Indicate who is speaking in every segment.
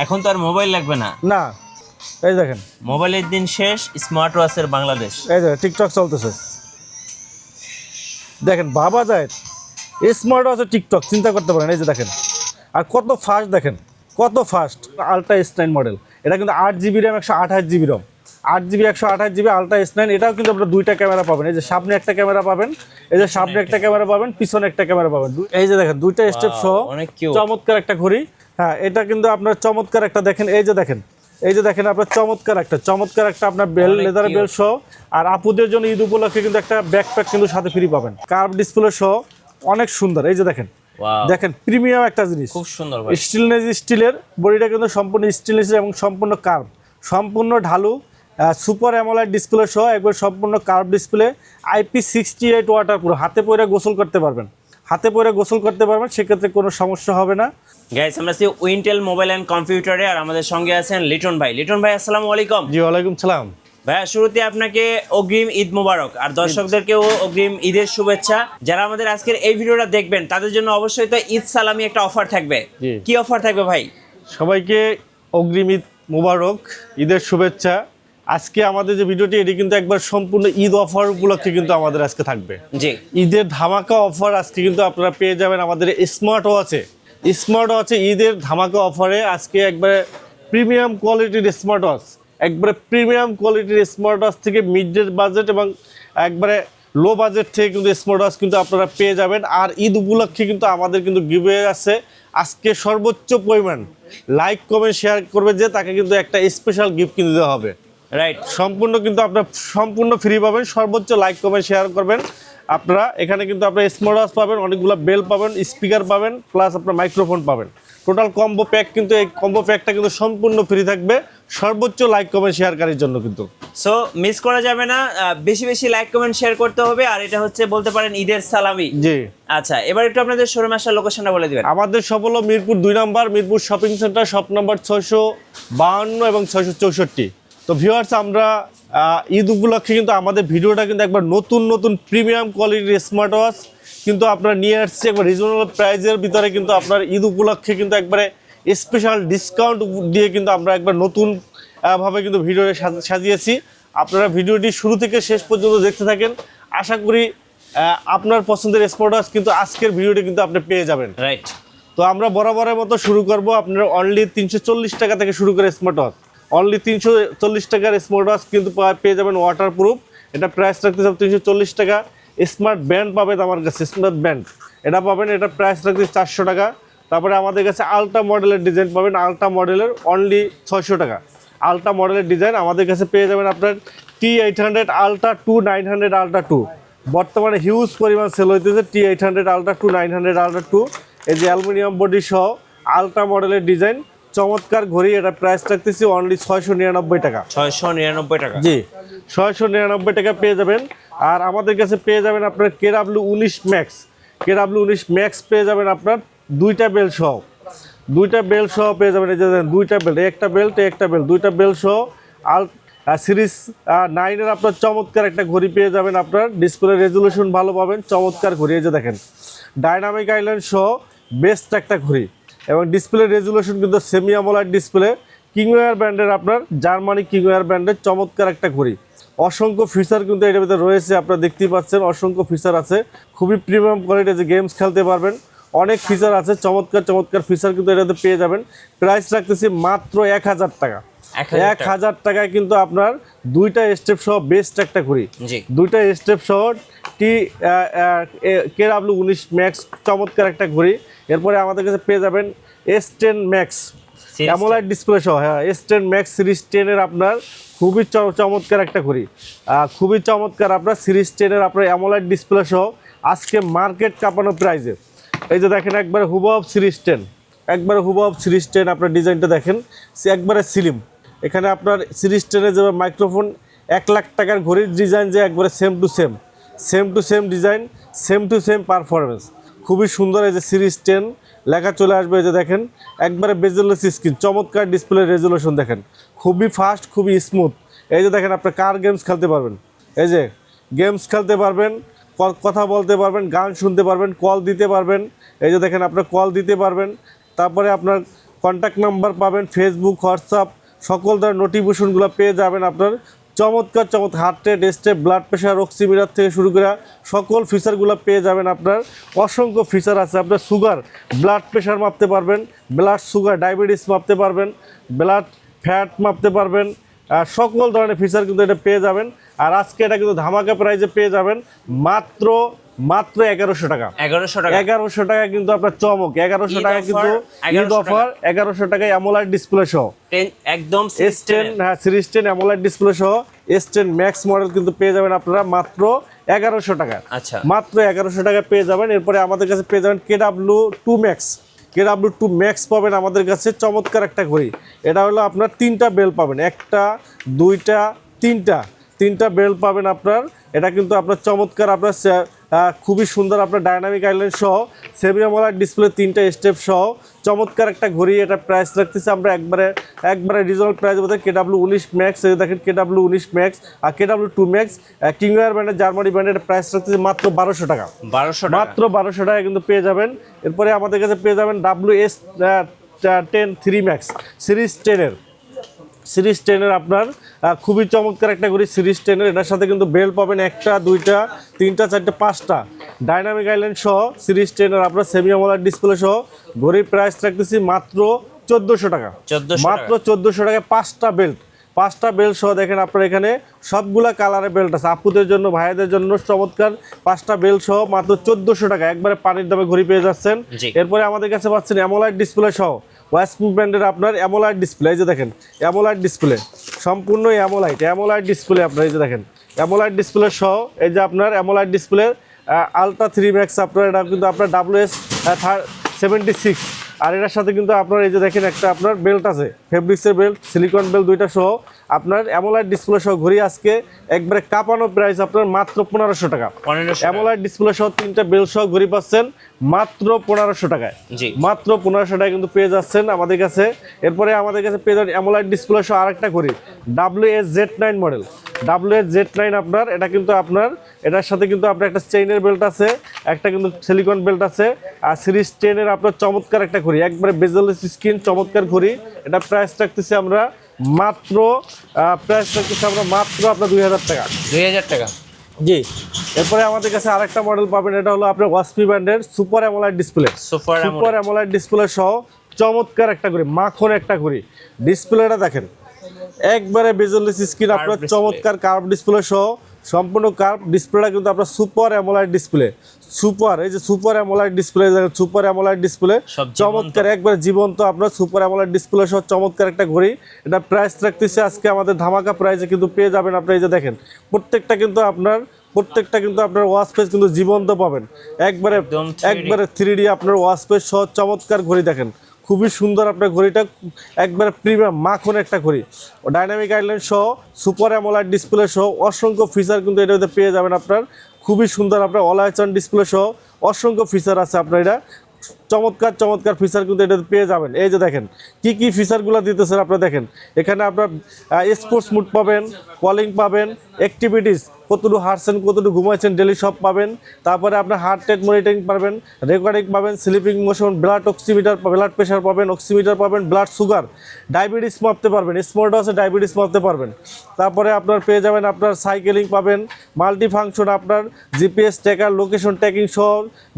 Speaker 1: এখন তো আর মোবাইল লাগবে না।
Speaker 2: না, এই দেখেন
Speaker 1: মোবাইলের দিন শেষ, স্মার্ট ওয়াচের বাংলাদেশ।
Speaker 2: এই দেখেন টিকটক চলতেছে, দেখেন ভাবা যায় স্মার্ট ওয়াচের টিকটক, চিন্তা করতে পারেন। এই যে দেখেন, আর কত ফাস্ট, দেখেন কত ফাস্ট। আলট্রা S9 মডেল, এটা কিন্তু 8GB র্যাম 128GB রম, 8GB 128GB আলট্রা S9। এটাও কিন্তু আপনারা দুইটা ক্যামেরা পাবেন, এই যে সামনে একটা ক্যামেরা পাবেন, এই যে সামনে একটা ক্যামেরা পাবেন, পিছনে একটা ক্যামেরা পাবেন। এই যে দেখেন দুইটা স্টেপ সহ
Speaker 1: অনেক কিউট,
Speaker 2: চমৎকার একটা ঘড়ি। হ্যাঁ, এটা কিন্তু আপনার চমৎকার একটা, দেখেন এই যে দেখেন, এই যে দেখেন আপনার চমৎকার একটা আপনার বেল, লেদার বেল সহ। আর আপুদের জন্য ঈদ উপলক্ষে কিন্তু একটা ব্যাকপ্যাক কিন্তু সাথে ফ্রি পাবেন, কার্ভ ডিসপ্লে সহ, অনেক সুন্দর। এই যে দেখেন, দেখেন প্রিমিয়াম একটা জিনিস,
Speaker 1: খুব সুন্দর ভাই।
Speaker 2: স্টিলনেস, স্টিলের বডিটা কিন্তু সম্পূর্ণ স্টিলনেস এবং সম্পূর্ণ কার্ভ, সম্পূর্ণ ঢালু, সুপার অ্যামোলেড ডিসপ্লে সহ একবার সম্পূর্ণ কার্ভ ডিসপ্লে, IP68 ওয়াটার পুরো, হাতে পরে গোসল করতে পারবেন, হাতে পরে গোসল করতে পারবেন, সেক্ষেত্রে কোনো সমস্যা হবে না।
Speaker 1: গাইস, আমরা আছি উইন্টেল মোবাইল অ্যান্ড কম্পিউটারে, আর আমাদের সঙ্গে আছেন লিটন ভাই। লিটন ভাই, আসসালামু আলাইকুম।
Speaker 2: জি, ওয়ালাইকুম সালাম।
Speaker 1: ভাইয়া, শুরুতে আপনাকে অগ্রিম ঈদ মোবারক, আর দর্শকদেরকেও অগ্রিম ঈদের শুভেচ্ছা। যারা আমাদের আজকের এই ভিডিওটা দেখবেন তাদের জন্য অবশ্যই তো ঈদ সালামি একটা অফার থাকবে। কি অফার থাকবে ভাই?
Speaker 2: সবাইকে অগ্রিম ঈদ মোবারক, ঈদের শুভেচ্ছা। আজকে আমাদের যে ভিডিওটি, এটি কিন্তু একবার সম্পূর্ণ ঈদ অফার উপলক্ষে কিন্তু আমাদের আজকে থাকবে।
Speaker 1: জি,
Speaker 2: ঈদের ধামাকা অফার আজকে কিন্তু আপনারা পেয়ে যাবেন আমাদের স্মার্ট ওয়াচে ঈদের ধামাকা অফারে। আজকে একবারে প্রিমিয়াম কোয়ালিটির স্মার্ট ওয়াচ, একবারে প্রিমিয়াম কোয়ালিটির স্মার্ট ওয়াচ থেকে মিড বাজেট এবং একবারে লো বাজেট থেকে কিন্তু স্মার্ট ওয়াচ কিন্তু আপনারা পেয়ে যাবেন। আর ঈদ উপলক্ষে কিন্তু আমাদের কিন্তু গিভওয়ে আছে। আজকে সর্বোচ্চ পরিমাণ লাইক কমেন্ট শেয়ার করবে যে, তাকে কিন্তু একটা স্পেশাল গিফট কিনে দেওয়া হবে।
Speaker 1: রাইট,
Speaker 2: সম্পূর্ণ কিন্তু আপনার সম্পূর্ণ ফ্রি পাবেন, সর্বোচ্চ লাইক কমেন্ট শেয়ার করবেন আপনারা। এখানে কিন্তু আপনার স্মার্ট ওয়াচ পাবেন, অনেকগুলো বেল পাবেন, স্পিকার পাবেন, প্লাস আপনার মাইক্রোফোন পাবেন। টোটাল কম্বো প্যাক, কিন্তু এই কম্বো প্যাকটা কিন্তু সম্পূর্ণ ফ্রি থাকবে সর্বোচ্চ লাইক কমেন্ট শেয়ারকারীর জন্য কিন্তু।
Speaker 1: সো মিস করা যাবে না, বেশি বেশি লাইক কমেন্ট শেয়ার করতে হবে। আর এটা হচ্ছে বলতে পারেন ঈদের সালামি।
Speaker 2: জি,
Speaker 1: আচ্ছা, এবার একটু আপনাদের শোরুম আসার লোকেশনটা বলে দিবেন।
Speaker 2: আমাদের সব হলো মিরপুর 2 নম্বর, মিরপুর শপিং সেন্টার, শপ নম্বর 652 এবং 664। তো ভিউয়ার্স, আমরা ঈদ উপলক্ষে কিন্তু আমাদের ভিডিওটা কিন্তু একবার নতুন প্রিমিয়াম কোয়ালিটির স্মার্ট ওয়াচ কিন্তু আপনারা নিয়ে আসছি একবার রিজনেবল প্রাইসের ভিতরে। কিন্তু আপনার ঈদ উপলক্ষে কিন্তু একবারে স্পেশাল ডিসকাউন্ট দিয়ে কিন্তু আমরা একবার নতুন ভাবে কিন্তু ভিডিওটা সাজিয়েছি। আপনারা ভিডিওটি শুরু থেকে শেষ পর্যন্ত দেখতে থাকেন, আশা করি আপনার পছন্দের স্মার্ট ওয়াচ কিন্তু আজকের ভিডিওটি কিন্তু আপনি পেয়ে যাবেন।
Speaker 1: রাইট,
Speaker 2: তো আমরা বরাবরের মতো শুরু করব। আপনারা অনলি 340 টাকা থেকে শুরু করে স্মার্ট ওয়াচ, অনলি 340 টাকার স্মার্ট ওয়াচ কিন্তু পেয়ে যাবেন ওয়াটার প্রুফ। এটা প্রাইস রাখতে চান 340 টাকা। স্মার্ট ব্যান্ড পাবেন আমার কাছে, স্মার্ট ব্যান্ড এটা পাবেন, এটা প্রাইস রাখতে 400 টাকা। তারপরে আমাদের কাছে আলট্রা মডেলের ডিজাইন পাবেন, আলট্রা মডেলের অনলি 600 টাকা। আলট্রা মডেলের ডিজাইন আমাদের কাছে পেয়ে যাবেন আপনার T800 আলট্রা 2, 900 আলট্রা 2। বর্তমানে হিউজ পরিমাণ সেল হইতেছে T800 আলট্রা 2, 900 আলট্রা 2। এই যে অ্যালুমিনিয়াম বডি সহ আলট্রা মডেলের ডিজাইন চমৎকার ঘড়ি, এটা প্রাইস রাখতেছি অনলি 699 টাকা।
Speaker 1: 699 টাকা?
Speaker 2: জি, 699 টাকা পেয়ে যাবেন। আর আমাদের কাছে পেয়ে যাবেন আপনার KW19 ম্যাক্স পেয়ে যাবেন আপনার দুইটা বেল সহ পেয়ে যাবেন। এই যে দুইটা বেল্ট, একটা বেল্ট দুইটা বেল্ট সহ সিরিজ 9 এর আপনার চমৎকার একটা ঘড়ি পেয়ে যাবেন। আপনার ডিসপ্লে রেজুলেশন ভালো পাবেন, চমৎকার ঘড়ি। এই যে দেখেন ডাইনামিক আইল্যান্ড সহ বেস্ট একটা ঘড়ি, এবং ডিসপ্লে রেজুলেশন কিন্তু সেমি অ্যামোলেড ডিসপ্লে, কিংওয়্যার ব্র্যান্ডের, আপনার জার্মানি কিংওয়্যার ব্র্যান্ডের চমৎকার একটা ঘড়ি। অসংখ্য ফিচার কিন্তু এটার ভিতরে রয়েছে, আপনারা দেখতেই পাচ্ছেন অসংখ্য ফিচার আছে, খুবই প্রিমিয়াম কোয়ালিটি। যে গেমস খেলতে পারবেন, অনেক ফিচার আছে, চমৎকার ফিচার কিন্তু এটাতে পেয়ে যাবেন। প্রাইস রাখতেছি মাত্র 1000 টাকা। 1000 টাকায় কিন্তু আপনার দুইটা স্টেপ সহ বেস্ট একটা ঘড়ি, দুইটা স্টেপ সহ KW19 ম্যাক্স চমৎকার একটা ঘড়ি। এরপরে আমাদের কাছে পেয়ে যাবেন S10 ম্যাক্স অ্যামোলেড ডিসপ্লে সহ, হ্যাঁ S10 ম্যাক্স সিরিজ 10 এর আপনার খুবই চমৎকার একটা ঘড়ি, খুবই চমৎকার আপনার সিরিজ 10 এর আপনার অ্যামোলেড ডিসপ্লে সহ আজকে মার্কেট কাঁপানো প্রাইসে। এই যে দেখেন একবারে হুবহু সিরিজ 10, একবারে হুবহু সিরিজ 10, আপনার ডিজাইনটা দেখেন একবারে স্লিম। এখানে আপনার সিরিজ 10 এর যে মাইক্রোফোন 1 লাখ টাকার ঘড়ির ডিজাইন, যে একবারে same to same design, same to same performance, খুবই সুন্দর। এই যে সিরিজ 10 লেখা চলে আসবে। এই যে দেখেন একবারে বেজেলেস স্ক্রিন, চমৎকার ডিসপ্লে রেজুলেশন দেখেন, খুবই ফাস্ট, খুবই স্মুথ। এই যে দেখেন আপনার কার গেমস খেলতে পারবেন, এই যে গেমস খেলতে পারবেন, কথা বলতে পারবেন, গান শুনতে পারবেন, কল দিতে পারবেন। এই যে দেখেন আপনার কল দিতে পারবেন, তারপরে আপনার কন্ট্যাক্ট নাম্বার পাবেন, ফেসবুক, হোয়াটসঅ্যাপ সকল ধরনের নোটিফিকেশনগুলো পেয়ে যাবেন আপনার। চমৎকার চমৎকার heart rate, step, blood pressure, oximeter থেকে শুরু করে সকল ফিচারগুলো পেয়ে যাবেন আপনার। অসংখ্য ফিচার আছে, আপনার সুগার, ব্লাড প্রেশার মাপতে পারবেন, ব্লাড সুগার, ডায়াবেটিস মাপতে পারবেন, ব্লাড ফ্যাট মাপতে পারবেন, সকল ধরনের ফিচার কিন্তু এটা পেয়ে যাবেন। আর আজকে এটা কিন্তু ধামাকা প্রাইজে পেয়ে যাবেন মাত্র 1100 টাকা। 1100 টাকা কিন্তু আপনার চমক। 1100 টাকা কিন্তু ঈদ অফার। 1100 টাকায় অ্যামোলেড ডিসপ্লে সহ
Speaker 1: একদম
Speaker 2: S10, হ্যাঁ সিরিজ 10 অ্যামোলেড ডিসপ্লে সহ S10 ম্যাক্স মডেল কিন্তু পেয়ে যাবেন আপনারা মাত্র 1100 টাকা।
Speaker 1: আচ্ছা,
Speaker 2: মাত্র 1100 টাকা পেয়ে যাবেন। এরপরে আমাদের কাছে পেয়ে যাবেন KW2 ম্যাক্স। KW2 ম্যাক্স পাবেন আমাদের কাছে, চমৎকার একটা ঘড়ি। এটা হলো আপনার 3টা বেল পাবেন, 1টা 2টা 3টা বেল পাবেন আপনার। এটা কিন্তু আপনার চমৎকার, আপনার খুবই সুন্দর, আপনার ডায়নামিক আইল্যান্ড সহ সেমি অ্যামোলেড ডিসপ্লে 3টা স্টেপ সহ চমৎকার একটা ঘড়ি। এটা প্রাইস রাখতেছি আমরা একবারে রিজনেবল প্রাইস বলতে KW19 ম্যাক্স। এই দেখেন KW19 ম্যাক্স আর KW2 ম্যাক্স কিংওয়ার ব্র্যান্ডের, জার্মানি ব্র্যান্ডের প্রাইস রাখতেছি মাত্র 1200 টাকা। মাত্র 1200 টাকা কিন্তু পেয়ে যাবেন। এরপরে আমাদের কাছে পেয়ে যাবেন WS10 3 ম্যাক্স সিরিজ 10 আপনার খুবই চমৎকার একটা ঘড়ি সিরিজ 10। এটার সাথে কিন্তু বেল পাবেন 1টা 2টা 3টা 4টা 5টা ডাইনামিক আইল্যান্ড সহ সিরিজ 10 আপনার সেমি অ্যামোলেড ডিসপ্লে সহ ঘড়ির প্রাইস রাখতেছি মাত্র 1400 টাকা। মাত্র 1400 টাকায় 5টা বেল্ট সহ দেখেন আপনার এখানে সবগুলা কালারের বেল্ট আছে, আপুদের জন্য, ভাইয়াদের জন্য চমৎকার 5টা বেল্ট সহ মাত্র 1400 টাকা একবারে পানির দামে ঘড়ি পেয়ে যাচ্ছেন। এরপরে আমাদের কাছে পাচ্ছেন অ্যামোলেড ডিসপ্লে সহ ওয়াসপি ব্র্যান্ডের আপনার অ্যামোলেড ডিসপ্লে। এই যে দেখেন অ্যামোলেড ডিসপ্লে, সম্পূর্ণ অ্যামোলেড ডিসপ্লে আপনার। এই যে দেখেন অ্যামোলেড ডিসপ্লে সহ এই যে আপনার অ্যামোলেড ডিসপ্লে আলট্রা 3 ম্যাক্স আপনার। এটা কিন্তু আপনার WS76 আর এটার সাথে কিন্তু আপনার এই যে দেখেন একটা আপনার বেল্ট আছে, ফেব্রিক্সের বেল্ট, সিলিকন বেল্ট 2টা সহ আপনার অ্যামোলেড ডিসপ্লে সহ ঘড়ি আজকে একবারে কাঁপানো প্রাইস আপনার মাত্র 1500 টাকা। অ্যামোলেড ডিসপ্লে সহ 3টা বেল্ট সহ ঘড়ি পাচ্ছেন মাত্র 1500 টাকায়। মাত্র 1500 টাকায় কিন্তু পেয়ে যাচ্ছেন আমাদের কাছে। এরপরে আমাদের কাছে পেয়ে যাবেন অ্যামোলেড ডিসপ্লে সহ আরেকটা ঘড়ি WS-Z9 মডেল। WS-Z9 আপনার, এটা কিন্তু আপনার এটার সাথে কিন্তু আপনার একটা চেইনের বেল্ট আছে, একটা কিন্তু সিলিকন বেল্ট আছে আর সিরিজ 10 আপনার চমৎকার একটা ঘড়ি, একবারে বেজেললেস স্ক্রিন চমৎকার ঘড়ি। এটা প্রাইস রাখতেছি আমরা মাত্র আপনার 2000 টাকা।
Speaker 1: 2000 টাকা,
Speaker 2: জি। এরপরে আমাদের কাছে আরেকটা মডেল পাবেন, এটা হলো আপনার ওয়াসপি ব্র্যান্ডের super AMOLED display. Super AMOLED display সহ চমৎকার একটা ঘড়ি, মাখন একটা ঘড়ি। ডিসপ্লেটা দেখেন একবারে বেজেললেস স্ক্রিন আপনার, চমৎকার কার্ভ ডিসপ্লে সহ সম্পূর্ণ কার্ভ ডিসপ্লেটা কিন্তু আপনার সুপার অ্যামোলেড ডিসপ্লে। এই যে super AMOLED display, super AMOLED display চমৎকার একবারে জীবন্ত আপনার সুপার অ্যামোলেড ডিসপ্লে সহ চমৎকার একটা ঘড়ি। এটা প্রাইস রাখতেছে আজকে আমাদের ধামাকা প্রাইসে কিন্তু পেয়ে যাবেন আপনি। এই যে দেখেন প্রত্যেকটা কিন্তু আপনার ওয়াচ পেজ কিন্তু জীবন্ত পাবেন, একবারে 3D আপনার ওয়াচ পেজ সহ চমৎকার ঘড়ি। দেখেন খুবই সুন্দর আপনার ঘড়িটা, একবারে প্রিমিয়াম মাখন একটা ঘড়ি, ডাইনামিক আইল্যান্ড সহ সুপার অ্যামোলেড ডিসপ্লে সহ অসংখ্য ফিচার কিন্তু এটাতে পেয়ে যাবেন আপনার। খুবই সুন্দর আপনার অলাইচন ডিসপ্লে সহ অসংখ্য ফিচার আছে আপনার। এটা চমৎকার ফিচার কিন্তু এটাতে পেয়ে যাবেন। এই যে দেখেন কি ফিচারগুলো দিতেছেন আপনারা দেখেন। এখানে আপনার স্পোর্টস মুড পাবেন, কলিং পাবেন, অ্যাক্টিভিটিস কতটুকু হাঁটছেন, কতটুকু ঘুমাইছেন ডেলি সব পাবেন। তারপরে আপনার হার্ট রেট মনিটরিং পাবেন, রেকর্ডিং পাবেন, স্লিপিং মোশন, ব্লাড প্রেশার পাবেন, অক্সিমিটার পাবেন, ব্লাড সুগার, ডায়াবেটিস মাপতে পারবেন, স্মার্ট ওয়াচে ডায়াবেটিস মাপতে পারবেন। তারপরে আপনার পেয়ে যাবেন আপনার সাইকেলিং পাবেন, মাল্টি ফাংশন আপনার জিপিএস ট্র্যাকার, লোকেশন ট্র্যাকিং সহ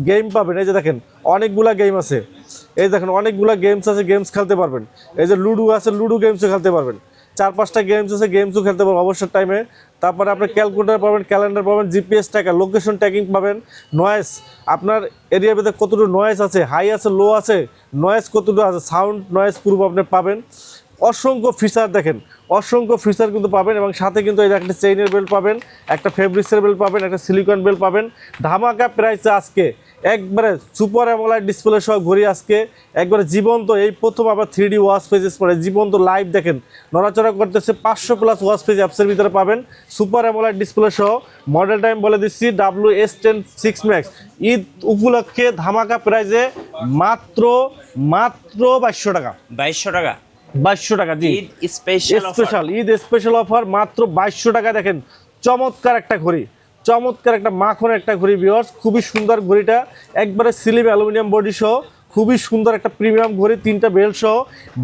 Speaker 2: গেম পাবেন। এই যে দেখেন অনেকগুলা গেম আছে, এই দেখেন অনেকগুলা গেমস আছে, গেমস খেলতে পারবেন। এই যে লুডো আছে, লুডো গেমসও খেলতে পারবেন। 4-5টা গেমস আছে, গেমসও খেলতে পারবেন অবসর টাইমে। তারপরে আপনার ক্যালকুলেটার পাবেন, ক্যালেন্ডার পাবেন, জিপিএস ট্র্যাকার, লোকেশন ট্র্যাকিং পাবেন, নয়েজ আপনার এরিয়ার ভিতরে কতটুকু নয়েজ আছে, হাই আছে, লো আছে, নয়েজ কতটুকু আছে, সাউন্ড নয়েজ প্রুফ আপনি পাবেন। অসংখ্য ফিচার দেখেন, অসংখ্য ফিচার কিন্তু পাবেন। এবং সাথে কিন্তু এই একটা চেইনের বেল্ট পাবেন, একটা ফেব্রিক্সের বেল্ট পাবেন, একটা সিলিকন বেল্ট পাবেন। ধামাকা প্রাইসে আজকে একবারে সুপার অ্যামোলেড ডিসপ্লে সহ ঘড়ি আজকে একবারে জীবন্ত, এই প্রথম আবার 3D ওয়াচ পেজেস পরে জীবন্ত লাইভ দেখেন নড়াচড়া করতেছে। 500+ ওয়াচ পেজ অ্যাপসের ভিতরে পাবেন সুপার অ্যামোলেড ডিসপ্লে সহ। মডেল টাইম বলে দিচ্ছি WS10 6 ম্যাক্স। ঈদ উপলক্ষে ধামাকা প্রাইসে মাত্র 2200 টাকা। 2200 টাকা, জি ঈদ স্পেশাল অফার মাত্র 2200 টাকা। দেখেন চমৎকার একটা ঘড়ি, চমৎকার একটা মাখন একটা ঘড়ি ভিউয়ার্স, খুবই সুন্দর ঘড়িটা, একবারে স্লিম অ্যালুমিনিয়াম বডি সহ খুবই সুন্দর একটা প্রিমিয়াম ঘড়ি, 3টা বেল্ট সহ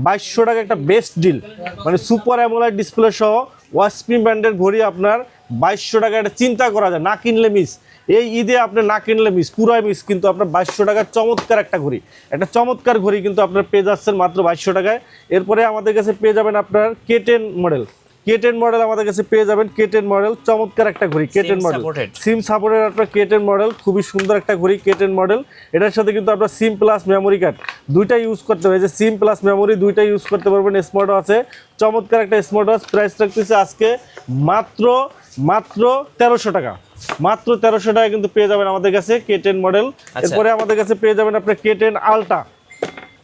Speaker 2: 2200 টাকা একটা বেস্ট ডিল, মানে সুপার অ্যামোলেড ডিসপ্লে সহ ওয়াসপি ব্র্যান্ডের ঘড়ি আপনার 2200 টাকা, এটা চিন্তা করা যায়, না কিনলে মিস। এই ঈদে আপনি না কিনলে মিস, পুরাই মিস, কিন্তু আপনার 2200 টাকার চমৎকার একটা ঘড়ি, একটা চমৎকার ঘড়ি কিন্তু আপনার পেয়ে যাচ্ছেন মাত্র 2200 টাকায়। এরপরে আমাদের কাছে পেয়ে যাবেন আপনার K10 মডেল, K10 মডেল আমাদের কাছে পেয়ে যাবেন, K10 মডেল চমৎকার একটা ঘড়ি, K10 মডেল সিম সাপোর্টেড আপনার K10 মডেল, খুবই সুন্দর একটা ঘড়ি K10 মডেল। এটার সাথে কিন্তু আপনার সিম প্লাস মেমোরি কার্ড দুইটা ইউজ করতে হবে, যে সিম প্লাস মেমোরি দুইটা ইউজ করতে পারবেন। স্মার্ট ওয়াচ আছে, চমৎকার একটা স্মার্ট ওয়াচ, প্রাইস রাখতেছে আজকে মাত্র 1300 টাকা, মাত্র 1300 টাকা কিন্তু পেয়ে যাবেন আমাদের কাছে K10 মডেল। এরপরে আমাদের কাছে পেয়ে যাবেন আপনার K10 আলট্রা,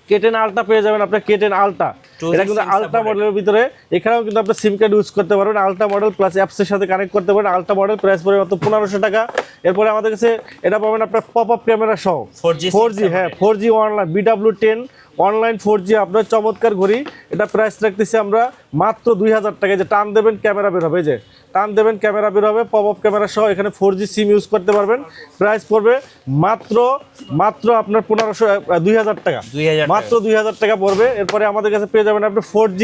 Speaker 2: K10 আলট্রা পেয়ে যাবেন আপনার K10 আলট্রা, এটা কিন্তু আলট্রা মডেলের ভিতরে, এখানেও কিন্তু আপনি সিম কার্ড ইউজ করতে পারবেন, আলট্রা মডেল প্লাস অ্যাপসের সাথে কানেক্ট করতে পারেন। আলট্রা মডেল প্রাইস পড়ে মাত্র 1500 টাকা। এরপরে আমাদের কাছে এটা পাবেন আপনার পপ আপ ক্যামেরা সহ 4G, হ্যাঁ 4G online BW10 online 4G আপনার চমৎকার ঘড়ি, এটা প্রাইস রাখতেছি আমরা মাত্র 2000 টাকা। যে টান দেবেন ক্যামেরা বের হবে, যে টান দেবেন ক্যামেরা বের হবে, পপ আপ ক্যামেরা সহ এখানে 4G সিম ইউজ করতে পারবেন। প্রাইস পড়বে মাত্র আপনার 2000 টাকা, মাত্র 2000 টাকা পড়বে। এরপরে আমাদের কাছে পেয়ে যাবেন আপনি 4G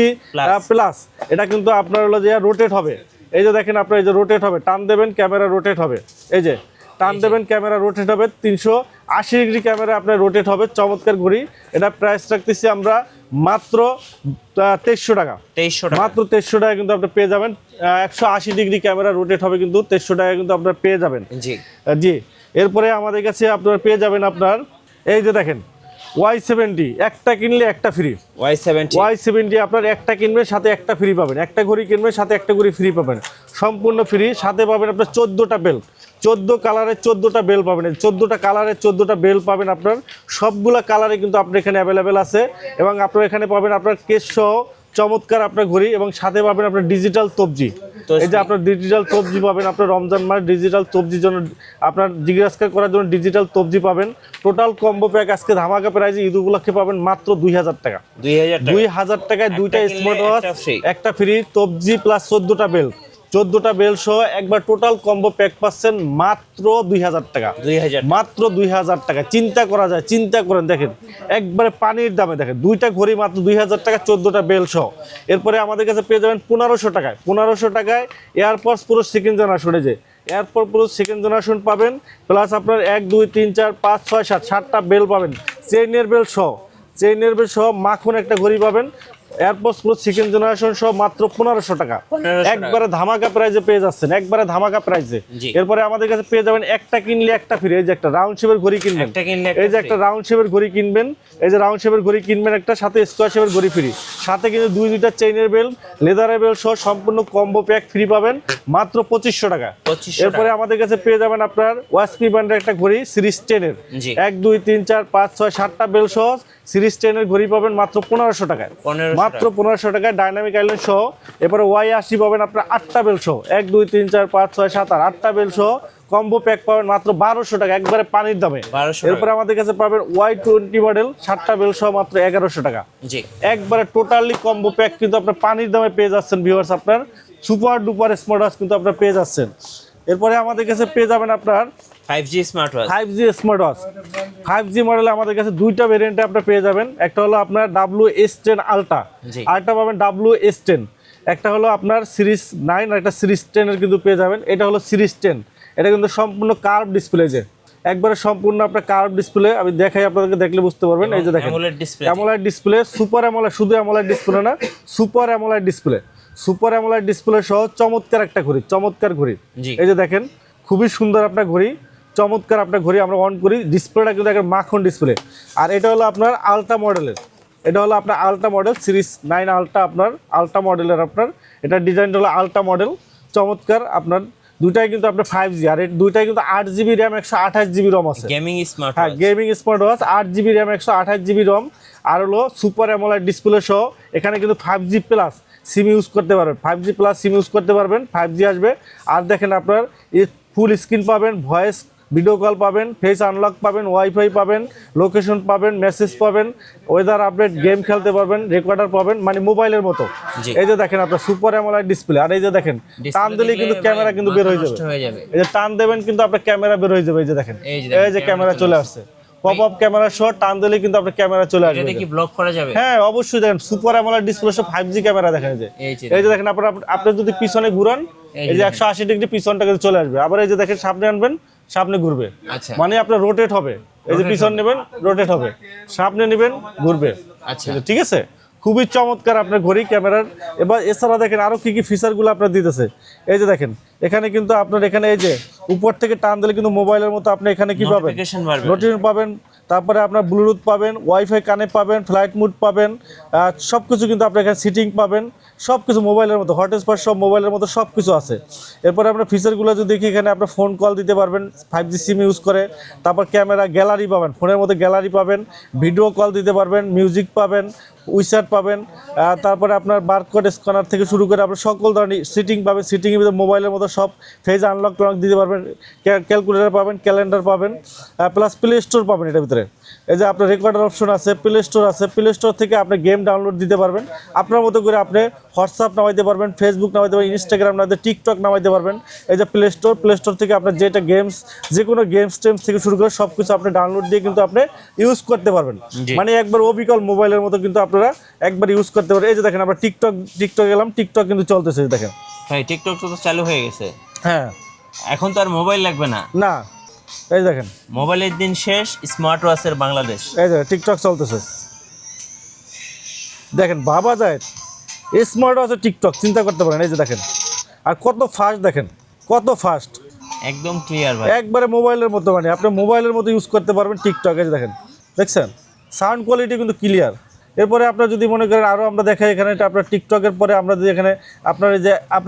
Speaker 2: প্লাস, এটা কিন্তু আপনার হলো যে রোটেট হবে, এই যে দেখেন আপনার এই যে রোটেট হবে, টান দেবেন ক্যামেরা রোটেট হবে, এই যে টান দেবেন ক্যামেরা রোটেট হবে, 380 ডিগ্রি ক্যামেরা আপনার রোটেট হবে, চমৎকার ঘড়ি। এটা প্রাইস রাখতেছি আমরা মাত্র 2300 টাকা, মাত্র 2300 টাকা কিন্তু আপনি পেয়ে যাবেন। 180 ডিগ্রি ক্যামেরা রোটেট হবে কিন্তু 2300 টাকা কিন্তু আপনার পেয়ে যাবেন। জি এরপরে আমাদের কাছে আপনার পেয়ে যাবেন আপনার এই যে দেখেন Y70, একটা কিনলে একটা ফ্রি, Y70 আপনার একটা কিনবেন সাথে একটা ফ্রি পাবেন, একটা ঘড়ি কিনবেন সাথে একটা ঘড়ি ফ্রি পাবেন, সম্পূর্ণ ফ্রি। সাথে পাবেন আপনার 14টা বেল, 14 কালারের 14টা বেল পাবেন, 14টা কালারের 14টা বেল পাবেন আপনার, সবগুলা কালারে কিন্তু আপনার এখানে অ্যাভেলেবেল আছে। এবং আপনার এখানে পাবেন আপনার কেস সহ চমৎকার আপনার ঘড়ি, এবং সাথে পাবেন আপনার ডিজিটাল তবজি, এই যে আপনার ডিজিটাল তবজি পাবেন আপনার রমজান মাস ডিজিটাল তবজির জন্য, আপনার জিজ্ঞাসা করার জন্য ডিজিটাল তবজি পাবেন। টোটাল কম্বো প্যাক আজকে ধামাকা প্রাইজে ঈদ উপলক্ষে পাবেন মাত্র 2000 টাকা, 2000 টাকায় দুইটা স্মার্ট ওয়াচ, একটা ফ্রি, তবজি প্লাস 14টা বেল, 14টা বেল সহ একবার টোটাল কম্বো প্যাক পাচ্ছেন মাত্র 2000 টাকা, মাত্র 2000 টাকা। চিন্তা করা যায়, চিন্তা করেন, দেখেন একবারে পানির দামে, দেখেন দুইটা ঘড়ি মাত্র 2000 টাকা, 14টা বেল সহ। এরপরে আমাদের কাছে পেয়ে যাবেন 1500 টাকায়, 1500 টাকায় এয়ারপডস পুরো সেকেন্ড জেনারেশনে, যে এয়ারপড পুরো সেকেন্ড জেনারেশন পাবেন, প্লাস আপনার 1 2 3 4 5 6 7 7টা বেল পাবেন, চেইনের বেল সহ মাখন একটা ঘড়ি পাবেন, এয়ারপডস প্রো সেকেন্ড জেনারেশন সহ মাত্র 1500 টাকা, একবারে ধামাকা প্রাইজে পেয়ে যাচ্ছেন, একবারে ধামাকা প্রাইজে। এরপরে আমাদের কাছে পেয়ে যাবেন একটা কিনলে একটা ফ্রি, এই যে একটা রাউন্ড শেপের ঘড়ি কিনবেন, এই যে একটা রাউন্ড শেপের ঘড়ি কিনবেন, এই যে রাউন্ড শেপের ঘড়ি কিনবেন একটা, সাথে স্কোয়ার শেপের ঘড়ি ফ্রি, সাথে কিন্তু দুইটা চেইনের বেল, লেদারের বেল সহ সম্পূর্ণ কম্বো প্যাক ফ্রি পাবেন মাত্র 2500 টাকা। এরপরে আমাদের কাছে পেয়ে যাবেন আপনার ওয়াসপি ব্র্যান্ডের একটা ঘড়ি সিরিজ 10 এর, 1 2 3 4 5 6 7টা বেল সহ সিরিজ 10 এর ঘড়ি পাবেন মাত্র 1500 টাকায়, মাত্র 1500 টাকায় ডাইনামিক আইল্যান্ড সহ। এরপরে Y80 পাবেন আপনার 8টা বেল সহ, 1 2 3 4 5 6 7 8টা বেল সহ কম্বো প্যাক পাবেন মাত্র 1200 টাকা, একবারে পানির দামে। এরপরে আমাদের কাছে পাবেন Y20 মডেল 7টা বেল সহ মাত্র 1100 টাকা, একবারে টোটালি কম্বো প্যাক কিন্তু আপনার পানির দামে পেয়ে যাচ্ছেন ভিউয়ার্স, আপনার সুপার ডুপার স্মার্ট ওয়াচ কিন্তু আপনারা পেয়ে যাচ্ছেন। এরপরে আমাদের কাছে পেয়ে যাবেন আপনার
Speaker 1: 5G smart watch,
Speaker 2: 5G smart watch, 5G মডেলে আমাদের কাছে দুইটা ভেরিয়েন্টে আপনি পেয়ে যাবেন, একটা হলো আপনার WS10 আলট্রা, আরেকটা পাবেন WS10, একটা হলো আপনার সিরিজ 9 আর একটা সিরিজ 10 এর কিন্তু পেয়ে যাবেন। এটা হলো সিরিজ 10, এটা কিন্তু সম্পূর্ণ কার্ভ ডিসপ্লে, যে একবারে সম্পূর্ণ আপনার কার্ভ ডিসপ্লে, আমি দেখাই আপনাদেরকে, দেখলে বুঝতে পারবেন। এই যে দেখেন অ্যামোলেড ডিসপ্লে, সুপার অ্যামোলেড, শুধু অ্যামোলেড ডিসপ্লে না, super AMOLED display, super AMOLED display সহ চমৎকার একটা ঘড়ি, চমৎকার ঘড়ি। এই যে দেখেন খুবই সুন্দর আপনার ঘড়ি, চমৎকার আপনার ঘড়ি। আমরা অন করি, ডিসপ্লেটা কিন্তু একটা মাখন ডিসপ্লে। আর এটা হলো আপনার আলট্রা মডেলের, এটা হলো আপনার আলট্রা মডেল সিরিজ 9 আলট্রা, আপনার আলট্রা মডেলের, আপনার এটা ডিজাইনটা হলো আলট্রা মডেল, চমৎকার। আপনার দুইটাই কিন্তু আপনার 5G, আর এই দুইটাই কিন্তু 8GB র্যাম 128GB রম আছে,
Speaker 1: গেমিং স্মার্ট,
Speaker 2: হ্যাঁ gaming smart watch, 8GB RAM 128GB রম, আর হলো সুপার অ্যামোলেড ডিসপ্লে সহ। এখানে কিন্তু 5G প্লাস সিম ইউজ করতে পারবেন, 5G প্লাস সিম ইউজ করতে পারবেন, 5G আসবে। আর দেখেন আপনার ফুল স্ক্রিন পাবেন, ভয়েস ভিডিও কল পাবেন, ফেস আনলক পাবেন, ওয়াইফাই পাবেন, লোকেশন পাবেন, মেসেজ পাবেন, ওয়েদার আপডেট, গেম খেলতে পারবেন, রেকর্ডার পাবেন, মানে মোবাইলের মতো। এই যে দেখেন আপনার সুপার অ্যামোলেড ডিসপ্লে, আর এই যে দেখেন টান দিলে কিন্তু ক্যামেরা কিন্তু বের হয়ে যাবে, এই যে টান দেবেন কিন্তু আপনার ক্যামেরা বের হয়ে যাবে, এই যে দেখেন এই যে ক্যামেরা চলে আসছে, পপ আপ ক্যামেরা সহ টান দিলে কিন্তু আপনার ক্যামেরা চলে আসবে।
Speaker 1: এটা কি ব্লক করা যাবে?
Speaker 2: হ্যাঁ অবশ্যই, দেখেন সুপার অ্যামোলেড ডিসপ্লে সহ 5G ক্যামেরা দেখেন এই যে দেখেন আপনি যদি পিছনে ঘুরান এই যে 180 ডিগ্রি পিছনটা কিন্তু চলে আসবে। আবার এই যে দেখেন সামনে আনবেন সামনে ঘুরবে,
Speaker 1: আচ্ছা
Speaker 2: মানে আপনার রোটেট হবে। এই যে পিছন নেবেন রোটেট হবে, সামনে নেবেন ঘুরবে।
Speaker 1: আচ্ছা
Speaker 2: ঠিক আছে, খুবই চমৎকার আপনার ঘড়ি ক্যামেরার। এবার এছাড়া দেখেন আরো কি কি ফিচারগুলো আপনার দিতেছে। এই যে দেখেন এখানে কিন্তু আপনার এখানে এই যে উপর থেকে টান দিলে কিন্তু মোবাইলের মতো আপনি এখানে কি পাবেন, নোটিফিকেশন পাবেন, তারপরে আপনার ব্লুটুথ পাবেন, ওয়াইফাই কানেক্ট পাবেন, ফ্লাইট মুড পাবেন, সব কিছু কিন্তু আপনি এখানে সিটিং পাবেন, সব কিছু মোবাইলের মতো, হটস্পট সব মোবাইলের মতো সব কিছু আছে। এরপরে আপনার ফিচারগুলো যদি দেখি এখানে আপনার ফোন কল দিতে পারবেন 5G সিম ইউজ করে, তারপর ক্যামেরা গ্যালারি পাবেন, ফোনের মধ্যে গ্যালারি পাবেন, ভিডিও কল দিতে পারবেন, মিউজিক পাবেন, উইচ্যাট পাবেন, তারপরে আপনার বারকোড স্ক্যানার থেকে শুরু করে আপনার সকল ধরনের সিটিং পাবেন, সিটিংয়ের ভিতরে মোবাইলের মতো সব ফেজ আনলক টনলক দিতে পারবেন, ক্যালকুলেটর পাবেন, ক্যালেন্ডার পাবেন, প্লাস প্লে স্টোর পাবেন। এটার ভিতরে এই যে আপনার রেকর্ডার অপশন আছে, প্লে স্টোর আছে, প্লে স্টোর থেকে আপনি গেম ডাউনলোড দিতে পারবেন, আপনার মতো করে আপনি হোয়াটসঅ্যাপ নামাইতে পারবেন, ফেসবুক নামাইতে পারবেন, ইনস্টাগ্রাম নামাইতে, টিকটক নামাইতে পারবেন। এই যে প্লে স্টোর থেকে আপনার যেটা গেমস, যে কোনো গেমস টেমস থেকে শুরু করে সব কিছু আপনি ডাউনলোড দিয়ে কিন্তু আপনি ইউজ করতে পারবেন, মানে একবার অবিকল মোবাইলের মতো কিন্তু আপনারা একবার ইউজ করতে পারবেন। এই যে দেখেন আমরা টিকটক গেলাম, টিকটক কিন্তু চলতেছে দেখেন।
Speaker 1: হ্যাঁ টিকটক তো চালু হয়ে গেছে।
Speaker 2: হ্যাঁ
Speaker 1: এখন তো আর মোবাইল লাগবে না।
Speaker 2: না এই দেখেন
Speaker 1: মোবাইলের দিন শেষ, স্মার্ট ওয়াচের বাংলাদেশ।
Speaker 2: এই যে টিকটক চলতেছে দেখেন, ভাবা যায় স্মার্ট ওয়াচের টিকটক, চিন্তা করতে পারেন। এই যে দেখেন আর কত ফাস্ট, দেখেন কত ফাস্ট,
Speaker 1: একদম ক্লিয়ার ভাই,
Speaker 2: একবারে মোবাইলের মতো, মানে আপনি মোবাইলের মতো ইউজ করতে পারবেন টিকটক। এই যে দেখেন, দেখছেন সাউন্ড কোয়ালিটি কিন্তু ক্লিয়ার। এরপরে আপনার যদি মনে করেন আরও আমরা দেখাই এখানে, এটা আপনার টিকটকের পরে আমরা যদি এখানে আপনার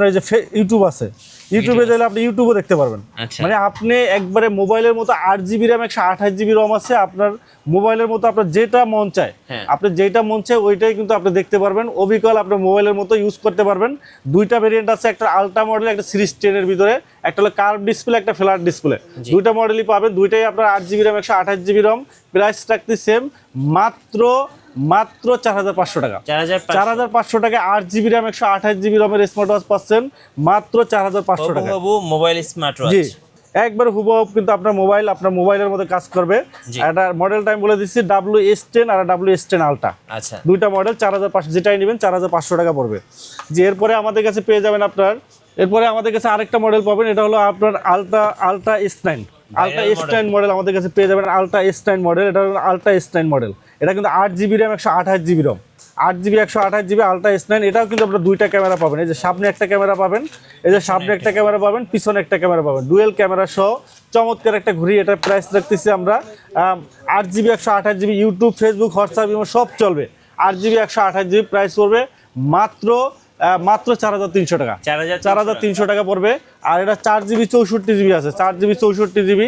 Speaker 2: এই যে ইউটিউব আছে, ইউটিউবে গেলে আপনি ইউটিউবও দেখতে পারবেন। মানে আপনি একবারে মোবাইলের মতো 8GB র্যাম 128GB রম আছে, আপনার মোবাইলের মতো আপনার যেটা মন চায়, আপনি যেটা মন চায় ওইটাই কিন্তু আপনি দেখতে পারবেন, অবিকল আপনার মোবাইলের মতো ইউজ করতে পারবেন। দুইটা ভেরিয়েন্ট আছে, একটা আলট্রা মডেল, একটা সিরিজ 10 এর ভিতরে, একটা হলো কার্ভ ডিসপ্লে, একটা ফ্ল্যাট ডিসপ্লে, দুইটা মডেলই পাবেন। দুইটাই আপনার 8GB র্যাম 128GB রম, প্রাইস থাকতে সেম, মাত্র 4,500 টাকা। 4,500 টাকা 8GB RAM 128GB রমের smart watch পাচ্ছেন মাত্র 4,500 টাকা।
Speaker 1: মোবাইল স্মার্ট ওয়াচ,
Speaker 2: জি একবার হুবহু কিন্তু আপনার মোবাইলের মধ্যে কাজ করবে। এটা মডেল টাইম বলে দিচ্ছি, WS10 আর WS10 আলট্রা, আচ্ছা দুইটা মডেল 4,500, যেটাই নেবেন 4,500 টাকা পড়বে। যে এরপরে আমাদের কাছে পেয়ে যাবেন আপনার, এরপরে আমাদের কাছে আরেকটা মডেল পাবেন, এটা হলো আপনার আলট্রা S9 মডেল আমাদের কাছে পেয়ে যাবেন। আলট্রা S9 মডেল, এটা হলো আলট্রা S9 মডেল, এটা কিন্তু 8GB র্যাম 128GB রম, 8GB 128GB আলট্রা S9। এটাও কিন্তু আপনার দুইটা ক্যামেরা পাবেন, এই যে সামনে একটা ক্যামেরা পাবেন, এই যে সামনে একটা ক্যামেরা পাবেন, পিছনে একটা ক্যামেরা পাবেন, ডুয়েল ক্যামেরা সহ চমৎকার একটা ঘড়ি। এটার প্রাইস রাখতেছি আমরা 8GB 128GB, YouTube, Facebook, WhatsApp সব চলবে। 8GB 128GB প্রাইস পড়বে মাত্র 4,300 টাকা, 4,300 টাকা পড়বে। আর এটা 4GB 64GB আছে, 4GB 64GB,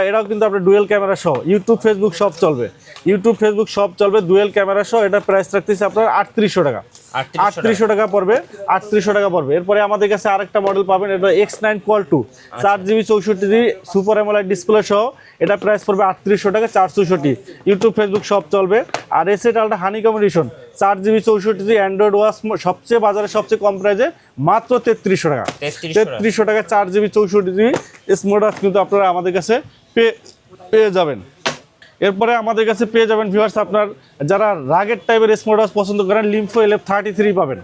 Speaker 2: এটাও কিন্তু আপনার ডুয়েল ক্যামেরা সহ, ইউটিউব, ফেসবুক সব চলবে, ডুয়েল ক্যামেরা সহ। এটা প্রাইস রাখতেছি আপনার 3,800 টাকা, 3,800 টাকা পড়বে, 3,800 টাকা পড়বে। এরপরে আমাদের কাছে আরেকটা মডেল পাবেন, এটা X9 Qual 2, 4GB 64GB super AMOLED display সহ, এটা প্রাইস পড়বে 3,800 টাকা, 464, ইউটিউব, ফেসবুক সব চলবে। আর এসএট ultra honeycomb edition 4GB 64GB android watch, সবচেয়ে বাজারে সবচেয়ে কম প্রাইসে মাত্র 3,300 টাকা, 3,300 টাকা 4GB 64GB স্মার্ট ওয়াচ কিন্তু আপনারা আমাদের কাছে পেয়ে যাবেন। এরপরে আমাদের কাছে পেয়ে যাবেন ভিউয়ার্স, আপনার যারা রাগের টাইপের স্মার্ট ওয়াচ পছন্দ করেন, লিম্ফো LF33 পাবেন,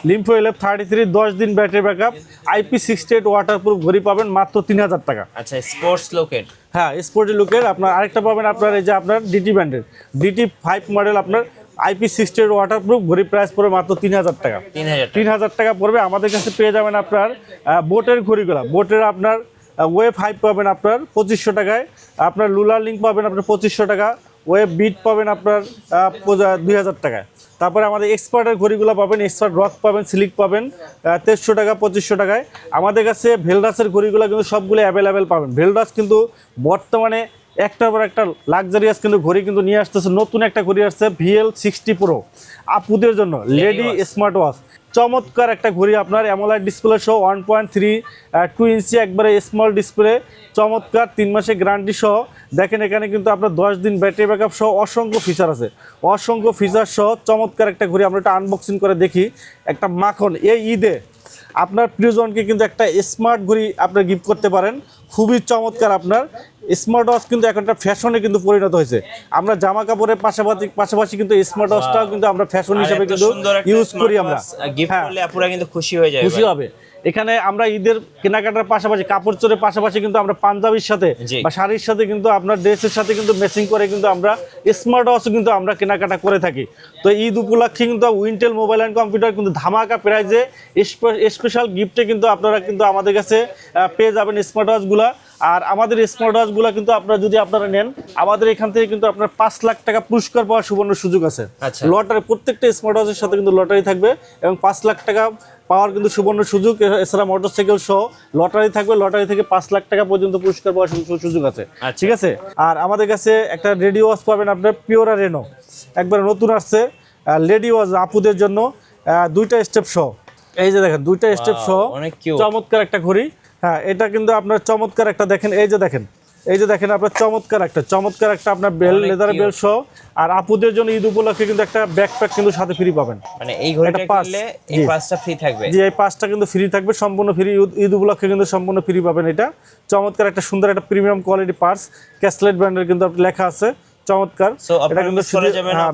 Speaker 2: লিম্ফো LF33 10 দিন ব্যাটারি ব্যাকআপ, IP68 ওয়াটারপ্রুফ ঘড়ি পাবেন মাত্র 3,000 টাকা।
Speaker 1: আচ্ছা স্পোর্টস লুকের,
Speaker 2: হ্যাঁ স্পোর্টি লুকের। আপনার আরেকটা পাবেন আপনার এই যে আপনার DT ব্র্যান্ডের DT5 মডেল, আপনার IP68 ওয়াটারপ্রুফ ঘড়ি, প্রাইস পড়বে মাত্র 3,000 টাকা, 3,000 টাকা পড়বে। আমাদের কাছে পেয়ে যাবেন আপনার বোটের ঘড়িগুলো, বোটের আপনার ওয়েভ 5 পাবেন আপনার 2,500 টাকায়, আপনার লুলার লিঙ্ক পাবেন আপনার 2,500 টাকা, ওয়েব বিট পাবেন আপনার 2,000 টাকায়। তারপরে আমাদের এক্সপার্টের ঘড়িগুলো পাবেন, এক্সপার্ট রক পাবেন, সিলিক পাবেন 1,300 টাকা, 2,500 টাকায়। আমাদের কাছে ভেলডাসের ঘড়িগুলো কিন্তু সবগুলো অ্যাভেলেবেল পাবেন। ভেলডাস কিন্তু বর্তমানে একটার পর একটা লাক্সারিয়াস কিন্তু ঘড়ি কিন্তু নিয়ে আসতেছে। নতুন একটা ঘড়ি আসছে VL60 Pro, আপুদের জন্য লেডি স্মার্ট ওয়াচ, চমৎকার একটা ঘড়ি আপনার অ্যামোলেড ডিসপ্লে সহ 1.32 ইঞ্চি একবারে স্মল ডিসপ্লে, চমৎকার 3 মাসের গ্যারান্টি সহ। দেখেন এখানে কিন্তু আপনার 10 দিন ব্যাটারি ব্যাকআপ সহ অসংখ্য ফিচার আছে, অসংখ্য ফিচার সহ চমৎকার একটা ঘড়ি। আমরা একটা আনবক্সিং করে দেখি, একটা মাখন। এই ঈদে আপনার প্রিয়জনকে কিন্তু একটা স্মার্ট ঘড়ি আপনার গিফট করতে পারেন, খুবই চমৎকার আপনার স্মার্ট ওয়াচ কিন্তু এখন একটা ফ্যাশনে কিন্তু পরিণত হয়েছে। আমরা জামা কাপড়ের পাশাপাশি কিন্তু স্মার্ট ওয়াচটাও কিন্তু আমরা ফ্যাশন হিসেবে কিন্তু ইউজ করি আমরা।
Speaker 1: গিফট করলে আপুরা কিন্তু খুশি হয়ে যায়,
Speaker 2: খুশি হবে। এখানে আমরা ঈদের কেনাকাটার পাশাপাশি কাপড় চোরের পাশাপাশি কিন্তু আমরা পাঞ্জাবির সাথে বা শাড়ির সাথে কিন্তু আপনার ড্রেসের সাথে কিন্তু ম্যাচিং করে কিন্তু আমরা স্মার্ট ওয়াচও কিন্তু আমরা কেনাকাটা করে থাকি। তো ঈদ উপলক্ষে কিন্তু উইন্টেল মোবাইল অ্যান্ড কম্পিউটার কিন্তু ধামাকা প্রাইজে স্পেশাল গিফটে কিন্তু আপনারা কিন্তু আমাদের কাছে পেয়ে যাবেন স্মার্ট ওয়াচগুলা। আর আমাদের স্মার্ট ওয়াচগুলো কিন্তু আপনারা নেন, আমাদের এখান থেকে কিন্তু আপনার 5 লাখ টাকা পুরস্কার পাওয়ার সুবর্ণ সুযোগ আছে। লটারি, প্রত্যেকটা স্মার্ট ওয়াচের সাথে কিন্তু লটারি থাকবে এবং 5 লাখ টাকা পাওয়ার কিন্তু সুবর্ণ সুযোগ। এছাড়া মোটরসাইকেল সহ লটারি থাকবে, লটারি থেকে 5 লাখ টাকা পর্যন্ত পুরস্কার পাওয়ার সুযোগ আছে। ঠিক আছে। আর আমাদের কাছে একটা রেডিও ওয়াচ পাবেন আপনার পিওরা রেনো, একবার নতুন আসছে লেডি ওয়াচ আপুদের জন্য, 2টা স্টেপ সহ। এই যে দেখেন 2টা স্টেপ সহ চমৎকার একটা ঘড়ি। হ্যাঁ, এটা কিন্তু আপনার চমৎকার একটা দেখেন, এই যে দেখেন আপনার চমৎকার একটা আপনার বেল, লেদারের বেল সহ। আর আপুদের জন্য ঈদ উপলক্ষে কিন্তু একটা ব্যাকপ্যাক কিন্তু সাথে ফ্রি পাবেন।
Speaker 1: মানে এই ঘড়িটা কিনলে এই পাঁচটা ফ্রি থাকবে।
Speaker 2: জি, এই 5টা কিন্তু ফ্রি থাকবে, সম্পূর্ণ ফ্রি। ঈদ উপলক্ষে কিন্তু সম্পূর্ণ ফ্রি পাবেন। এটা চমৎকার একটা সুন্দর একটা প্রিমিয়াম কোয়ালিটি পার্স, ক্যাসলেট ব্র্যান্ডের কিন্তু লেখা আছে, চমৎকার। এটা কিন্তু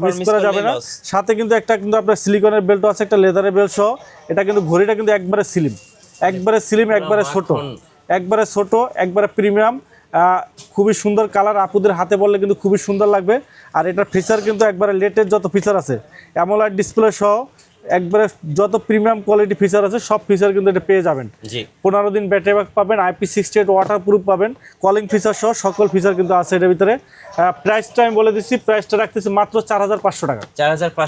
Speaker 2: মিস করা যাবে না। সাথে কিন্তু একটা কিন্তু আপনার সিলিকনের বেল্ট আছে, একটা লেদারের বেল্ট সহ। এটা কিন্তু ঘড়িটা কিন্তু একবারে স্লিম, একবারে ছোট, একবারে প্রিমিয়াম, খুবই সুন্দর কালার। আপুদের হাতে পড়লে কিন্তু খুবই সুন্দর লাগবে। আর এটার ফিচার কিন্তু একবারে লেটেস্ট যত ফিচার আছে, অ্যামোলেড ডিসপ্লে সহ একবারে যত প্রিমিয়াম কোয়ালিটি ফিচার আছে সব ফিচার কিন্তু এটা পেয়ে যাবেন। 15 দিন ব্যাটারি ব্যাক পাবেন, IP68 ওয়াটার প্রুফ পাবেন, কলিং ফিচার সহ সকল ফিচার কিন্তু আছে এটার ভিতরে। প্রাইসটা আমি বলে দিচ্ছি, প্রাইসটা রাখতেছি মাত্র 4500 টাকা।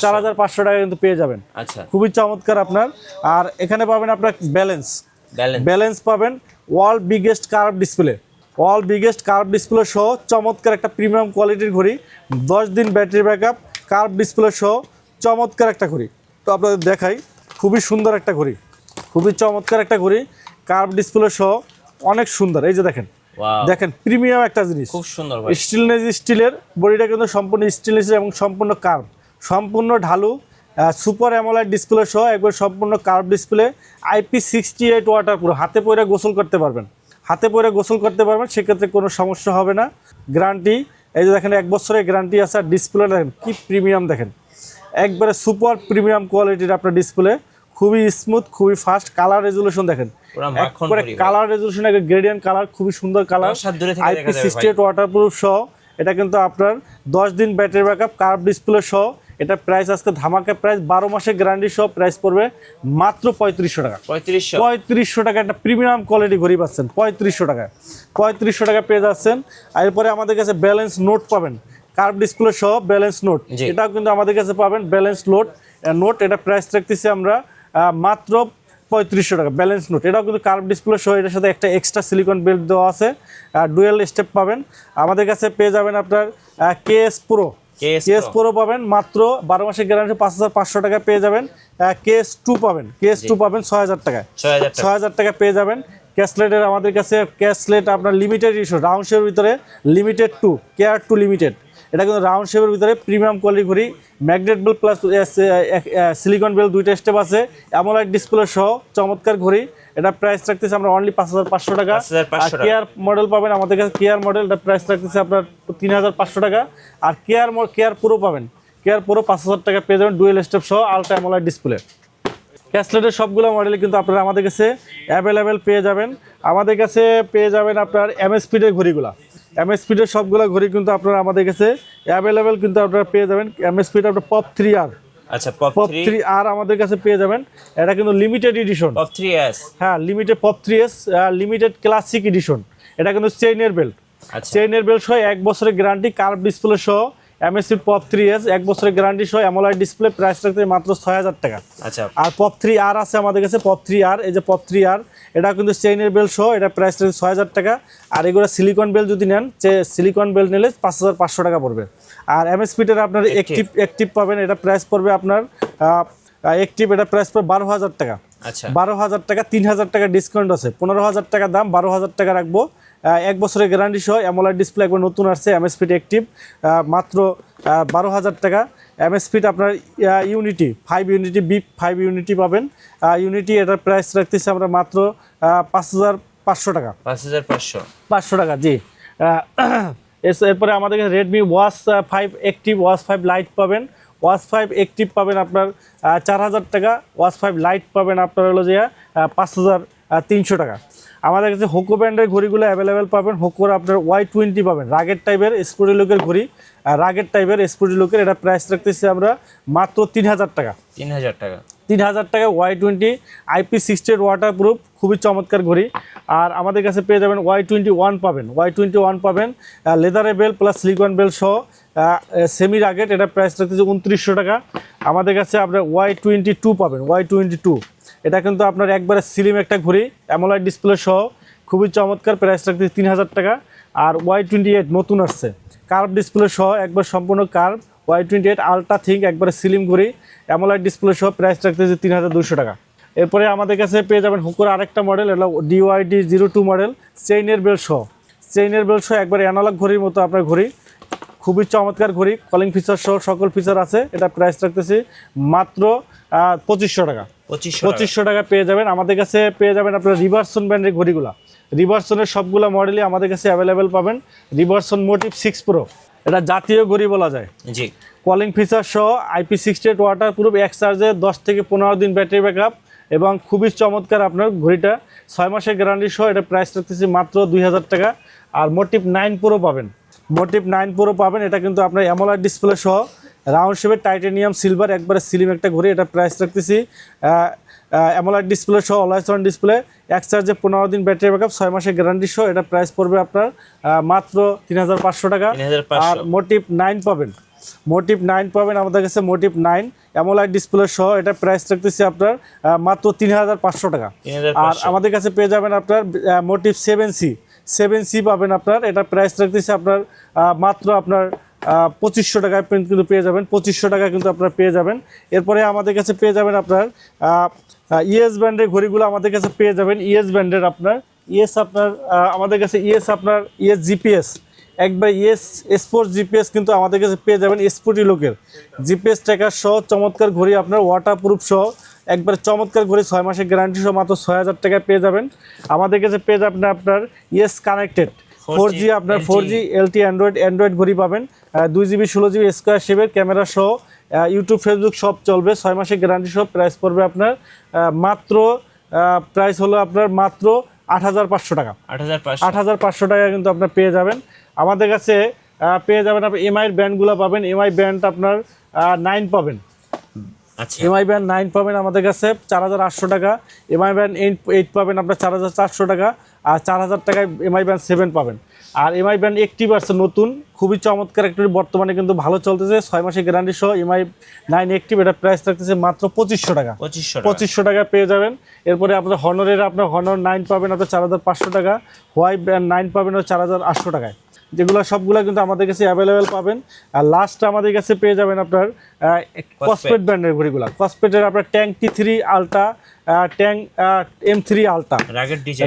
Speaker 2: 4500 টাকা কিন্তু পেয়ে যাবেন। আচ্ছা, খুবই চমৎকার আপনার। আর এখানে পাবেন আপনার ব্যালেন্স পাবেন, ওয়ার্ল্ড বিগেস্ট কার্ভ ডিসপ্লে সহ চমৎকার একটা প্রিমিয়াম কোয়ালিটির ঘড়ি, 10 দিন ব্যাটারি ব্যাকআপ, কার্ভ ডিসপ্লে সহ চমৎকার একটা ঘড়ি। তো আপনাদের দেখাই, খুবই সুন্দর একটা ঘড়ি, খুবই চমৎকার একটা ঘড়ি, কার্ভ ডিসপ্লে সহ অনেক সুন্দর। এই যে দেখেন প্রিমিয়াম একটা জিনিস, খুব সুন্দর স্টিলের বডিটা কিন্তু সম্পূর্ণ স্টেনলেস এবং সম্পূর্ণ কার্ভ, সম্পূর্ণ ঢালু, সুপার অ্যামোলেড ডিসপ্লে সহ একবার সম্পূর্ণ curve display, IP68 water proof. হাতে পরে গোসল করতে পারবেন, সেক্ষেত্রে কোনো সমস্যা হবে না। গ্যারান্টি, এই যে দেখেন 1 বছরের গ্যারান্টি আছে। আর ডিসপ্লে দেখেন কি প্রিমিয়াম, দেখেন একবারে সুপার প্রিমিয়াম কোয়ালিটির আপনার ডিসপ্লে, খুবই স্মুথ, খুবই ফাস্ট। কালার রেজুলেশন দেখেন, একবারে কালার রেজুলেশন গ্রেডিয়েন্ট কালার, খুবই সুন্দর কালার। IP68 ওয়াটার প্রুফ সহ এটা কিন্তু আপনার 10 দিন ব্যাটারি ব্যাকআপ, কার্ভ ডিসপ্লে সহ। এটা প্রাইস আজকে ধামাকা প্রাইস, 12 মাসের গ্যারান্টি সহ প্রাইস পড়বে মাত্র 3500 টাকা। 3500 টাকা একটা প্রিমিয়াম কোয়ালিটি ঘড়ি পাচ্ছেন 3500 টাকা পেয়ে যাচ্ছেন। আর এরপরে আমাদের কাছে ব্যালেন্স নোট পাবেন, কার্ভ ডিসপ্লে সহ ব্যালেন্স নোট, এটাও কিন্তু আমাদের কাছে পাবেন। ব্যালেন্স নোট এটা প্রাইস রাখতেছি আমরা মাত্র 3500 টাকা। ব্যালেন্স নোট এটাও কিন্তু কার্ভ ডিসপ্লে সহ, এটার সাথে একটা এক্সট্রা সিলিকন বেল্ট দেওয়া আছে, ডুয়েল স্টেপ পাবেন। আমাদের কাছে পেয়ে যাবেন আপনার কেএস প্রো পাবেন মাত্র 12 মাসের গ্যারান্টি 5500 টাকা পেয়ে যাবেন। কেএস টু পাবেন 6000 টাকায়, 6000 টাকা পেয়ে যাবেন। ক্যাসলেটের আমাদের কাছে ক্যাসলেট আপনার লিমিটেড ইস্যু, রাউন্ড শেপের ভিতরে limited two, care two limited, এটা কিন্তু রাউন্ড শেপের ভিতরে প্রিমিয়াম কোয়ালিটি ঘড়ি, magnet belt plus silicone belt 2টা স্টেপ আছে, অ্যামোলেড ডিসপ্লে সহ চমৎকার ঘড়ি। এটা প্রাইস রাখতেছি আমরা অনলি 5500 টাকা। কেয়ার মডেল পাবেন আমাদের কাছে, কেয়ার মডেল এটা প্রাইস রাখতেছি আপনার 3500 টাকা। আর কেয়ার প্রো পাবেন, কেয়ার প্রো 5000 টাকা পেয়ে যাবেন, ডুয়েল স্টেপ সহ আলট্রা অ্যামোলেড ডিসপ্লে। ক্যাসলেটের সবগুলো মডেল কিন্তু আপনারা আমাদের কাছে অ্যাভেলেবেল পেয়ে যাবেন। আমাদের কাছে পেয়ে যাবেন আপনার এমএসপিডের ঘড়িগুলো, এমএসপিডের সবগুলো ঘড়ি কিন্তু আপনারা আমাদের কাছে অ্যাভেলেবেল কিন্তু আপনারা পেয়ে যাবেন। এমএসপিড আপনার পপ 3R, আচ্ছা পপ 3R আমাদের কাছে পেয়ে যাবেন। এটা কিন্তু লিমিটেড এডিশন, পপ 3S, হ্যাঁ limited pop 3S limited classic edition. এটা কিন্তু চেইনের বেল্ট সহ 1 বছরের গ্যারান্টি, কার্ভ ডিসপ্লে সহ এমএসপি পপ 3S 1 বছরের গ্যারান্টি সহ অ্যামোলেড ডিসপ্লে, প্রাইস রাখতে মাত্র 6000 টাকা। আচ্ছা, আর পপ 3R আছে আমাদের কাছে, পপ 3R, এই যে পপ 3R এটা কিন্তু চেইনের বেল্ট সহ, এটা প্রাইস রাখতে 6000 টাকা। আর এগুলো সিলিকন বেল্ট যদি নেন, সিলিকন বেল্ট নিলে 5500 টাকা পড়বে। আর এমএসপিটার আপনার অ্যাক্টিভ পাবেন, এটা প্রাইস পড়বে আপনার অ্যাক্টিভ, এটা প্রাইস পড়বে 12000 টাকা। আচ্ছা, 12000 টাকা, 3000 টাকা ডিসকাউন্ট আছে, 15000 টাকা দাম, 12000 টাকা রাখবো। 1 বছরের গ্যারান্টি সহ অ্যামোলেড ডিসপ্লে একবার নতুন আসছে, এমএসপিড অ্যাক্টিভ, মাত্র 12000 টাকা। এমএসপিড আপনার ইউনিটি 5 ইউনিটি বিপ 5 ইউনিটি পাবেন, ইউনিটি এটার প্রাইস রাখতেছি আমরা মাত্র 5500 টাকা। 5500 টাকা, জি। এরপরে আমাদের কাছে Redmi watch 5 active, watch 5 light পাবেন। ওয়াচ 5 অ্যাক্টিভ পাবেন আপনার 4000 টাকা, ওয়াচ 5 লাইট পাবেন আপনার হলো যে 5300 টাকা। আমাদের কাছে হোকো ব্র্যান্ডের ঘড়িগুলো অ্যাভেলেবেল পাবেন। হোকোর আপনার Y20 পাবেন, রাগের টাইপের স্পোর্টি লুকের ঘড়ি, রাগের টাইপের স্পোর্টি লুকের, এটা প্রাইস রাখতেছি আমরা মাত্র 3000 টাকা।
Speaker 1: 3000 টাকা,
Speaker 2: 3000 টাকা Y20 IP68 ওয়াটারপ্রুফ, খুবই চমৎকার ঘড়ি। আর আমাদের কাছে পেয়ে যাবেন Y21 পাবেন, Y21 পাবেন লেদারে বেল প্লাস সিলিকন বেল সহ, সেমি রাগেট, এটা প্রাইস রাখতেছে 2900 টাকা। আমাদের কাছে আপনার Y22 পাবেন, Y22 এটা কিন্তু আপনার একবারে স্লিম একটা ঘড়ি, অ্যামোলাইড ডিসপ্লে সহ, খুবই চমৎকার, প্রাইস রাখতেছে 3000 টাকা। আর Y28 নতুন আসছে, কার্ভ ডিসপ্লে সহ, একবার সম্পূর্ণ কার্ভ, Y28 আলট্রা থিঙ্ক, একবারে স্লিম ঘড়ি, অ্যামোলাইড ডিসপ্লে সহ, প্রাইস রাখতেছে 3200 টাকা। এরপরে আমাদের কাছে পেয়ে যাবেন হুকোর আরেকটা মডেল, এটা DYD02 মডেল, চেইনের বেল সহ, চেইনের বেল সহ, একবারে অ্যানালগ ঘড়ির মতো আপনার ঘড়ি, খুবই চমৎকার ঘড়ি, কলিং ফিচার সহ সকল ফিচার আছে। এটা প্রাইস রাখতেছি মাত্র 2500 টাকা। 2500 টাকা পেয়ে যাবেন। আমাদের কাছে পেয়ে যাবেন আপনার রিভারসন ব্র্যান্ডের ঘড়িগুলো, রিভারসনের সবগুলো মডেলই আমাদের কাছে অ্যাভেলেবেল পাবেন। রিভারসন মোটিভ 6 প্রো, এটা জাতীয় ঘড়ি বলা যায়,
Speaker 1: জি,
Speaker 2: কলিং ফিচার সহ, IP68 ওয়াটারপ্রুফ, এক চার্জে 10 থেকে 15 দিন ব্যাটারি ব্যাকআপ, এবং খুবই চমৎকার আপনার ঘড়িটা, 6 মাসের গ্যারান্টি সহ, এটা প্রাইস রাখতেছি মাত্র 2000 টাকা। আর মোটিভ 9 প্রো পাবেন, মোটিভ 9 প্রো পাবেন, এটা কিন্তু আপনার অ্যামোলাইড ডিসপ্লে সহ, রাউন্ড শেপের টাইটেনিয়াম সিলভার, একবারে স্লিম একটা ঘড়ি, এটা প্রাইস রাখতেছি অ্যামোলাইড ডিসপ্লে সহ, অলওয়েজ অন ডিসপ্লে, এক চার্জে 15 দিন ব্যাটারি ব্যাকআপ, 6 মাসের গ্যারান্টি সহ, এটা প্রাইস পড়বে আপনার মাত্র 3500 টাকা। আর মোটিভ 9 পাবেন, মোটিভ 9 পাবেন আমাদের কাছে, মোটিভ 9 অ্যামোলাইড ডিসপ্লে সহ, এটা প্রাইস রাখতেছি আপনার মাত্র 3500 টাকা। আর আমাদের কাছে পেয়ে যাবেন আপনার মোটিভ 7C পাবেন আপনার, এটা প্রাইস রাখতেছি আপনার মাত্র আপনার 2500 টাকায় কিন্তু পেয়ে যাবেন, 2500 টাকা কিন্তু আপনারা পেয়ে যাবেন। এরপরে আমাদের কাছে পেয়ে যাবেন আপনার ইএস ব্র্যান্ডের ঘড়িগুলো আমাদের কাছে পেয়ে যাবেন, ইএস ব্র্যান্ডের আপনার আমাদের কাছে ইএস জিপিএস, একবার ইএস স্পোর্টস জিপিএস কিন্তু আমাদের কাছে পেয়ে যাবেন, স্পোর্টি লোকের জিপিএস ট্র্যাকার সহ, চমৎকার ঘড়ি আপনার, ওয়াটারপ্রুফ সহ, একবার চমৎকার ঘড়ি, 6 মাসের গ্যারান্টি সহ, মাত্র 6000 টাকায় পেয়ে যাবেন। আমাদের কাছে পেয়ে যাবেন আপনার ইএস কানেক্টেড 4G, আপনার 4G LT অ্যান্ড্রয়েড ঘড়ি পাবেন, 2GB 16GB স্কোয়ার শেপের ক্যামেরা সহ, ইউটিউব ফেসবুক সব চলবে, 6 মাসের গ্যারান্টি সহ, প্রাইস পড়বে আপনার মাত্র প্রাইস হলো আপনার মাত্র 8500 টাকা। 8500 টাকা কিন্তু আপনার পেয়ে যাবেন। আমাদের কাছে পেয়ে যাবেন আপনি এমআইয়ের ব্র্যান্ডগুলো পাবেন, এমআই ব্র্যান্ড আপনার 9 পাবেন,
Speaker 1: আচ্ছা,
Speaker 2: এমআই ব্র্যান্ড 9 পাবেন আমাদের কাছে 4800 টাকা, এমআই ব্র্যান্ড 8 পাবেন আপনার 4400 টাকা, আর 4000 টাকায় এমআই ব্র্যান্ড 7 পাবেন। আর এমআই ব্র্যান্ড অ্যাক্টিভ আসছে নতুন, খুবই চমৎকার একটা, বর্তমানে কিন্তু ভালো চলতেছে, 6 মাসের গ্যারান্টি সহ এমআই 9 অ্যাক্টিভ, এটা প্রাইস থাকতেছে মাত্র 2500 টাকা। 2500 টাকা পেয়ে যাবেন। এরপরে আপনার হনরের হনর 9 পাবেন আপনার 4500 টাকা, হোয়াই ব্র্যান্ড 9 পাবেন 4800 টাকায়, যেগুলো সবগুলো কিন্তু আমাদের কাছে অ্যাভেলেবেল পাবেন। আর লাস্ট আমাদের কাছে পেয়ে যাবেন আপনার কসপেট ব্র্যান্ডের ঘড়িগুলো, কসপেটের আপনার tank T3 ultra, tank M3 ultra,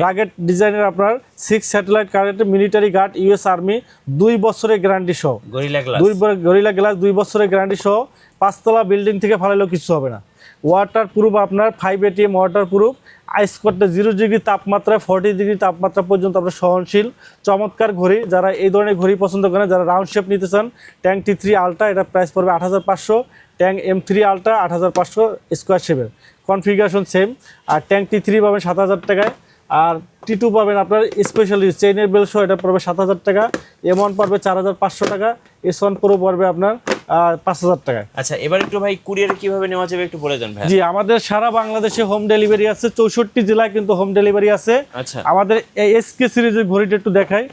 Speaker 2: rugged ডিজাইনের আপনার 6 satellite current military guard US army, 2 বছরের গ্যারান্টি সহ, গরিলা গ্লাস 2 বছরের গ্যারান্টি সহ, 5 তলা বিল্ডিং থেকে ফালাইলেও কিছু হবে না। ওয়াটার প্রুফ আপনার 5 ATM ওয়াটার প্রুফ, আইস করতে 0 ডিগ্রি তাপমাত্রায় 40 ডিগ্রি তাপমাত্রা পর্যন্ত আপনার সহনশীল, চমৎকার ঘড়ি। যারা এই ধরনের ঘড়ি পছন্দ করেন, যারা রাউন্ড শেপ নিতে চান, ট্যাঙ্ক T3 আলট্রা, এটা প্রাইস পড়বে 8500, ট্যাঙ্ক M3 আলট্রা 8500 স্কোয়ার শেপের, কনফিগারেশন সেম। আর ট্যাঙ্ক T3 পাবেন 7000 টাকায়, আর T2 পাবেন আপনার স্পেশালি চেইনের বেল সহ, এটা পড়বে 7000 টাকা, M1 পড়বে 4500 টাকা, S1 প্রো পড়বে আপনার 5000 টাকায়।
Speaker 1: আচ্ছা, এবার একটু ভাই কুরিয়ারে কিভাবে নেওয়া যাবে একটু বলে দেন ভাই।
Speaker 2: জি, আমাদের সারা বাংলাদেশে হোম ডেলিভারি আছে, 64 জেলায় কিন্তু হোম ডেলিভারি আছে।
Speaker 1: আচ্ছা, আমাদের
Speaker 2: এই SK সিরিজের ঘড়িটা একটু দেখাই,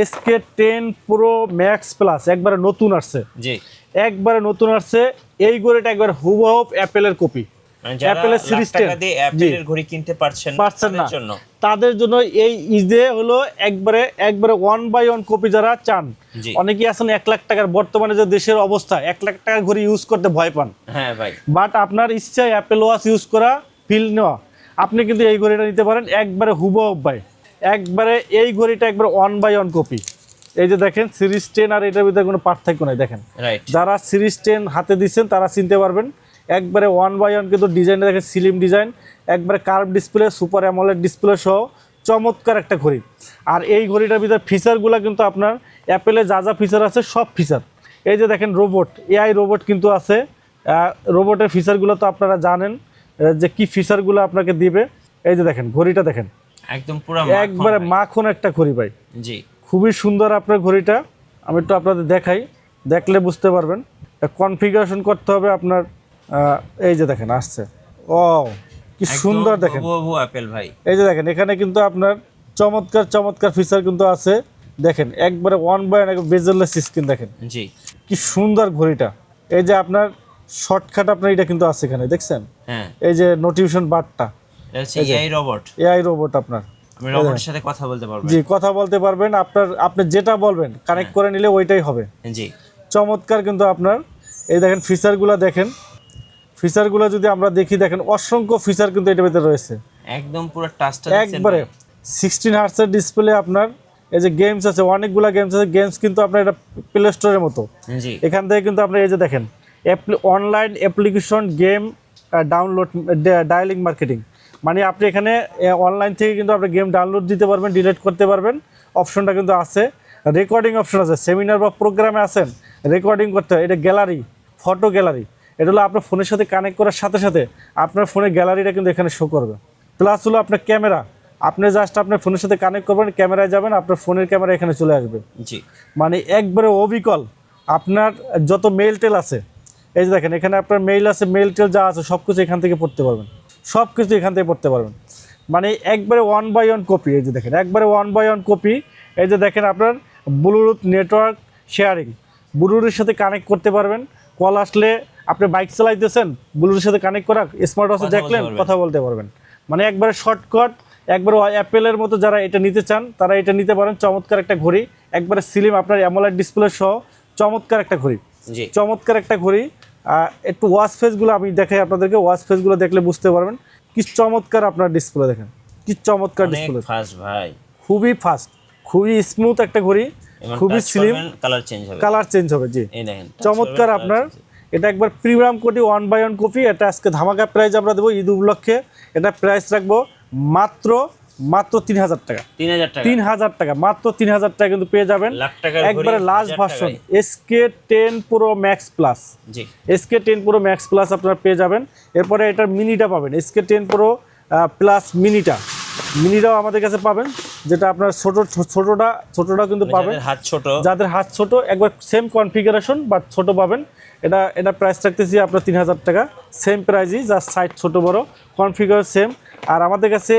Speaker 2: SK10 প্রো ম্যাক্স প্লাস, একবারে নতুন আসছে, জি একবারে নতুন আসছে। এই ঘড়িটা একবার হুবহু অ্যাপেলের কপি, অ্যাপেলের সিরিজ 10 দিয়ে অ্যাপেলের ঘড়ি কিনতে পারছেন না, তাদের জন্য এই ঈদে হলো একবারে 1/1 কপি যারা চান। অনেকেই আছেন 1 লাখ টাকার, বর্তমানে যে দেশের অবস্থা 1 লাখ টাকার ঘড়ি ইউজ করতে ভয় পান, হ্যাঁ ভাই, বাট আপনার ইচ্ছা অ্যাপেল ওয়াচ ইউজ করা, ফিল নেওয়া, আপনি কিন্তু এই ঘড়িটা নিতে পারেন একবারে হুবহু ভাই, একবারে এই ঘড়িটা একবার 1/1 কপি। এই যে দেখেন সিরিজ 10 আর এটার ভিতরে কোনো পার্থক্য নাই, দেখেন যারা সিরিজ 10 হাতে দিচ্ছেন তারা চিনতে পারবেন, একবারে 1/1 কিন্তু ডিজাইনটা দেখেন, স্লিম ডিজাইন, একবারে curve display, super AMOLED display সহ, চমৎকার একটা ঘড়ি। আর এই ঘড়িটার ভিতরে ফিচারগুলো কিন্তু আপনার অ্যাপেলে যা যা ফিচার আছে সব ফিচার। এই যে দেখেন রোবট, এআই রোবট কিন্তু আছে। রোবটের ফিচারগুলো তো আপনারা জানেন যে কি ফিচারগুলো আপনাকে দিবে। এই যে দেখেন ঘড়িটা দেখেন,
Speaker 1: একদম পুরো
Speaker 2: একবারে মাখন একটা ঘড়ি ভাই।
Speaker 1: জি,
Speaker 2: খুবই সুন্দর আপনার ঘড়িটা। আমি একটু আপনাদের দেখাই, দেখলে বুঝতে পারবেন। কনফিগারেশন করতে হবে আপনার। এই যে দেখেন আসছে, ও কি সুন্দর দেখেন
Speaker 1: অ্যাপেল ভাই।
Speaker 2: এই যে দেখেন এখানে কিন্তু আপনার চমৎকার চমৎকার ফিচার কিন্তু আছে। দেখেন একবারে 1/1 বেজেললেস স্ক্রিন দেখেন,
Speaker 1: জি
Speaker 2: কি সুন্দর ঘড়িটা। এই যে আপনার শর্টকাট আপনার এটা কিন্তু আছে এখানে দেখছেন।
Speaker 1: হ্যাঁ,
Speaker 2: এই যে নোটিফিকেশন বারটা,
Speaker 1: এটা হচ্ছে এআই রোবট।
Speaker 2: এআই রোবট আপনার,
Speaker 1: আমি রোবটের সাথে কথা বলতে পারবো।
Speaker 2: জি কথা বলতে পারবেন। আপনি যেটা বলবেন কানেক্ট করে নিলে ওইটাই হবে।
Speaker 1: জি,
Speaker 2: চমৎকার কিন্তু আপনার। এই দেখেন ফিচারগুলো দেখেন, ফিচারগুলো যদি আমরা দেখি দেখেন অসংখ্য ফিচার কিন্তু এটার ভিতরে রয়েছে।
Speaker 1: একদম পুরো টাচটা
Speaker 2: একবারে 16 হার্টজের ডিসপ্লে আপনার। এই যে গেমস আছে, অনেকগুলা গেমস আছে। গেমস কিন্তু আপনার এটা প্লে স্টোরের মতো।
Speaker 1: জি,
Speaker 2: এখান থেকে কিন্তু আপনি এই যে দেখেন online application game download, dialling marketing, মানে আপনি এখানে অনলাইন থেকে কিন্তু আপনি গেম ডাউনলোড দিতে পারবেন, ডিলিট করতে পারবেন, অপশনটা কিন্তু আছে। রেকর্ডিং অপশন আছে, সেমিনার বা প্রোগ্রামে আছেন রেকর্ডিং করতে হয়। এটা গ্যালারি, ফটো গ্যালারি। এটা হলো আপনার ফোনের সাথে কানেক্ট করার সাথে সাথে আপনার ফোনের গ্যালারিটা কিন্তু এখানে শো করবে। প্লাস হলো আপনার ক্যামেরা, আপনি জাস্ট আপনার ফোনের সাথে কানেক্ট করবেন, ক্যামেরায় যাবেন, আপনার ফোনের ক্যামেরা এখানে চলে আসবে।
Speaker 1: জি,
Speaker 2: মানে একবারে অবিকল। আপনার যত মেইল টেল আছে, এই যে দেখেন এখানে আপনার মেইল আছে, মেইল টেল যা আছে সব কিছু এখান থেকে পড়তে পারবেন, সব কিছু এখান থেকে পড়তে পারবেন। মানে একবারে 1/1 কপি। এই যে দেখেন একবারে 1/1 কপি। এই যে দেখেন আপনার ব্লুটুথ নেটওয়ার্ক শেয়ারিং, ব্লুটুথের সাথে কানেক্ট করতে পারবেন। কল আসলে আপনি বাইক চালাইতেছেন, ব্লুটুথের সাথে কানেক্ট করা, স্মার্ট ওয়াচে দেখলেন, কথা বলতে পারবেন। মানে একবারে শর্টকাট, একবারে অ্যাপেলের মতো যারা এটা নিতে চান তারা এটা নিতে পারেন। চমৎকার একটা ঘড়ি, একবারে স্লিম আপনার অ্যামোলেড ডিসপ্লে সহ চমৎকার একটা ঘড়ি,
Speaker 1: জি,
Speaker 2: চমৎকার একটা ঘড়ি। একটু ওয়াচ ফেসগুলো আমি দেখাই আপনাদেরকে, ওয়াচ ফেসগুলো দেখলে বুঝতে পারবেন কি চমৎকার আপনার ডিসপ্লে। দেখেন কি চমৎকার ডিসপ্লে,
Speaker 1: ফাস্ট ভাই,
Speaker 2: খুবই ফাস্ট, খুবই স্মুথ একটা ঘড়ি, খুবই স্লিম।
Speaker 1: কালার চেঞ্জ হবে,
Speaker 2: কালার চেঞ্জ হবে। জি
Speaker 1: এই দেখেন
Speaker 2: চমৎকার আপনার। এটা একবার প্রিমিয়াম কোটি 1/1 কপি। এটা আজকে ধামাকা প্রাইস আমরা দেবো ঈদ উপলক্ষে। এটা প্রাইস রাখবো মাত্র 3000 টাকা। 3000 টাকা, মাত্র 3000 টাকা কিন্তু পেয়ে যাবেন। একবারে last version SK10 Pro Max Plus,
Speaker 1: জি,
Speaker 2: SK10 Pro Max Plus আপনারা পেয়ে যাবেন। এরপরে এটার মিনিটা পাবেন, SK10 Pro Plus মিনিটাও আমাদের কাছে পাবেন, যেটা আপনার ছোটটা কিন্তু পাবেন। যাদের হাত ছোট একবার সেম কনফিগারেশন বাট ছোট পাবেন। এটা প্রাইস রাখতেছি আপনার 3000 টাকা, সেম প্রাইসই, জাস্ট সাইজ ছোট বড়, কনফিগার সেম। আর আমাদের কাছে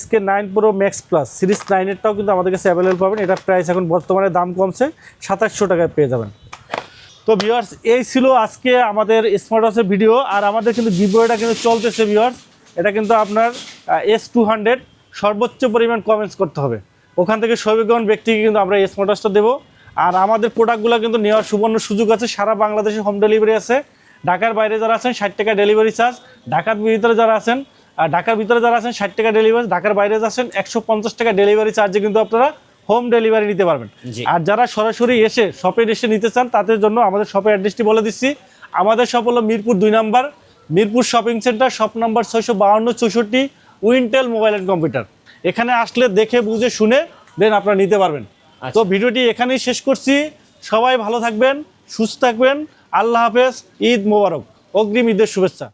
Speaker 2: SK9 Pro Max Plus series 9-এরটাও কিন্তু আমাদের কাছে অ্যাভেলেবল পাবেন। এটার প্রাইস এখন বর্তমানে দাম কমছে, 2700 টাকায় পেয়ে যাবেন। তো ভিউয়ার্স এই ছিল আজকে আমাদের স্মার্ট ওয়াচের ভিডিও। আর আমাদের কিন্তু গিভওয়েটা কিন্তু চলতেছে ভিউয়ার্স। এটা কিন্তু আপনার S200 সর্বোচ্চ পরিমাণ কমেন্টস করতে হবে, ওখান থেকে সৌভাগ্যবান ব্যক্তিকে কিন্তু আমরা এই স্মার্ট ওয়াচটা দেবো। আর আমাদের প্রোডাক্টগুলো কিন্তু নেওয়ার সুবর্ণ সুযোগ আছে, সারা বাংলাদেশে হোম ডেলিভারি আছে। ঢাকার বাইরে যারা আছেন 60 টাকা ডেলিভারি চার্জ, ঢাকার ভিতরে যারা আছেন 60 টাকা ডেলিভারি, ঢাকার বাইরে যাচ্ছেন 150 টাকা ডেলিভারি চার্জে কিন্তু আপনারা হোম ডেলিভারি নিতে পারবেন। আর যারা সরাসরি এসে শপে এসে নিতে চান তাদের জন্য আমাদের শপের অ্যাড্রেসটি বলে দিচ্ছি। আমাদের শপ হলো মিরপুর 2 নম্বর, Mirpur shopping center, shop number 652-64, Wintel mobile and computer. এখানে আসলে দেখে বুঝে শুনে দেন আপনারা নিতে পারবেন। তো ভিডিওটি এখানেই শেষ করছি। সবাই ভালো থাকবেন, সুস্থ থাকবেন। আল্লাহ হাফেজ, ঈদ মোবারক, অগ্রিম ঈদের শুভেচ্ছা।